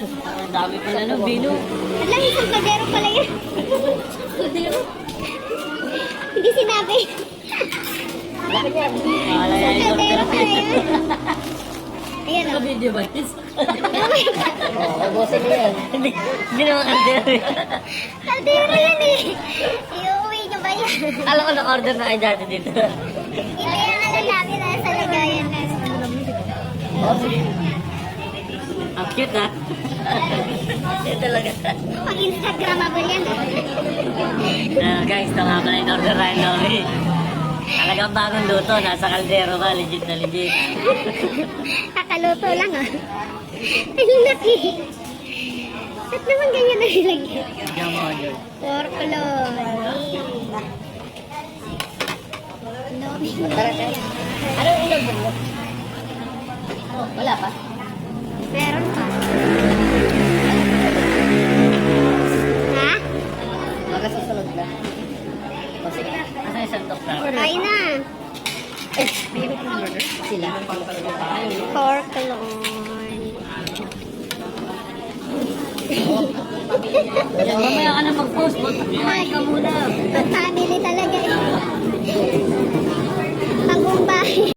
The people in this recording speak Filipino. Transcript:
Ang dami pala ng vino. Alam, isang kaldero pala yan. Hindi sinabi. Wala yan yung Kaldero pala yan. Ayan o. video ba? Oh my God. Oo, ubusin mo yan. Hindi naman kaldero yan. Kaldero yan eh. Iuwi nyo ba yan? Alam ko na-order na kayo dati dito. Ito yung alam namin na sa lagayan na. Ang cute ha? Ito talaga. Pag Instagramable yan. Guys, ito nga pala yung order Ryan Lori. Talagang bagong luto. Nasa kaldero ka. Legit na legit. Kakaluto lang ah. Ang laki. Ba't naman ganyan na nilagyan? Diyan mo order. Porklo. Ano yung ilang mo? Oh, wala pa? Meron pa. Ha? Baka susunod na. O sige. Asa yung sandok na? Kain na. Sila. Porklo. Mamaya ka na mag-post mo. Kumain ka muna. Family talaga.